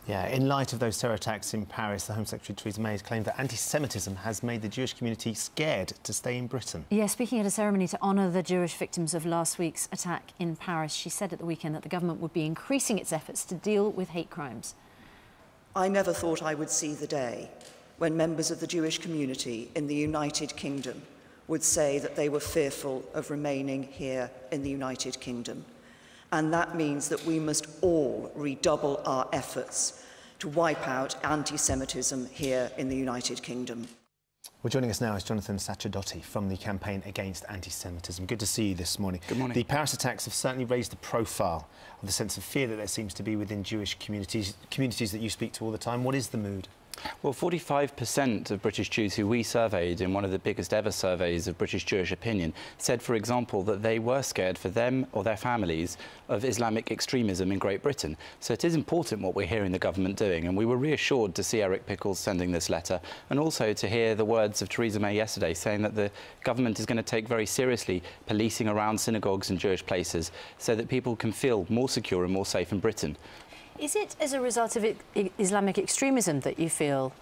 Yeah, in light of those terror attacks in Paris, the Home Secretary Theresa May has claimed that anti-Semitism has made the Jewish community scared to stay in Britain. Yeah, speaking at a ceremony to honour the Jewish victims of last week's attack in Paris, she said at the weekend that the government would be increasing its efforts to deal with hate crimes. I never thought I would see the day when members of the Jewish community in the United Kingdom would say that they were fearful of remaining here in the United Kingdom. And that means that we must all redouble our efforts to wipe out anti-Semitism here in the United Kingdom. Well, joining us now is Jonathan Sacerdotti from the campaign Against Antisemitism. Good to see you this morning. Good morning. The Paris attacks have certainly raised the profile of the sense of fear that there seems to be within Jewish communities that you speak to all the time. What is the mood? Well, 45% of British Jews who we surveyed in one of the biggest ever surveys of British Jewish opinion said, for example, that they were scared for them or their families of Islamic extremism in Great Britain. So it is important what we're hearing the government doing, and we were reassured to see Eric Pickles sending this letter, and also to hear the words of Theresa May yesterday saying that the government is going to take very seriously policing around synagogues and Jewish places so that people can feel more secure and more safe in Britain. Is it as a result of Islamic extremism that you feel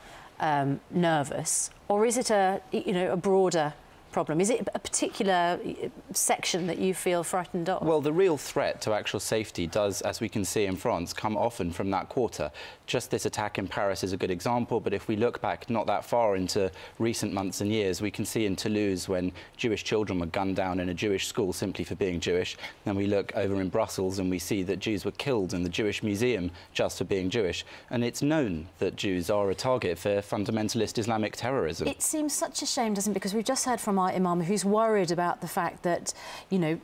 nervous, or is it a broader problem? Is it a particular section that you feel frightened of? Well, the real threat to actual safety does, as we can see in France, come often from that quarter. Just this attack in Paris is a good example, but if we look back not that far into recent months and years, we can see in Toulouse when Jewish children were gunned down in a Jewish school simply for being Jewish. Then we look over in Brussels and we see that Jews were killed in the Jewish Museum just for being Jewish. And it's known that Jews are a target for fundamentalist Islamic terrorism. It seems such a shame, doesn't it? Because we've just heard from our Imam who's worried about the fact that, you know,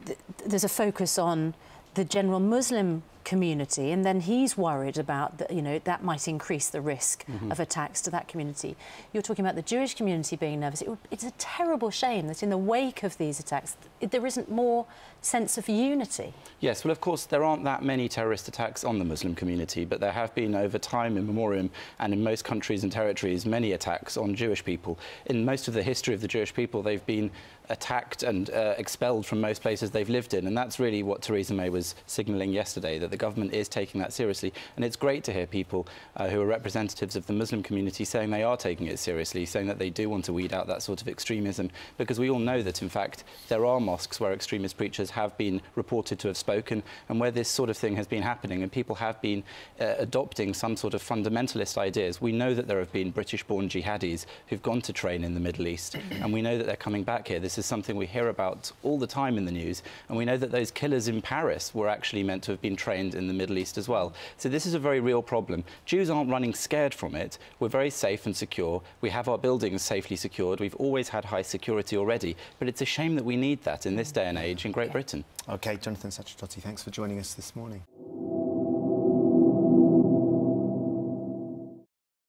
there's a focus on the general Muslim community, and then he's worried about that, you know, that might increase the risk of attacks to that community. You're talking about the Jewish community being nervous. It's a terrible shame that in the wake of these attacks there isn't more sense of unity. Yes, well, of course, there aren't that many terrorist attacks on the Muslim community, but there have been over time in memoriam, and in most countries and territories, many attacks on Jewish people. In most of the history of the Jewish people, they've been attacked and expelled from most places they've lived in, and that's really what Theresa May was signalling yesterday, that the government is taking that seriously. And it's great to hear people who are representatives of the Muslim community saying they are taking it seriously, saying that they do want to weed out that sort of extremism, because we all know that, in fact, there are mosques where extremist preachers have been reported to have spoken, and where this sort of thing has been happening, and people have been adopting some sort of fundamentalist ideas. We know that there have been British-born jihadis who've gone to train in the Middle East, and we know that they're coming back here. This is something we hear about all the time in the news, and we know that those killers in Paris were actually meant to have been trained in the Middle East as well. So this is a very real problem. Jews aren't running scared from it. We're very safe and secure. We have our buildings safely secured. We've always had high security already, but it's a shame that we need that in this day and age in Great Britain. OK, Jonathan Sacerdotti, thanks for joining us this morning.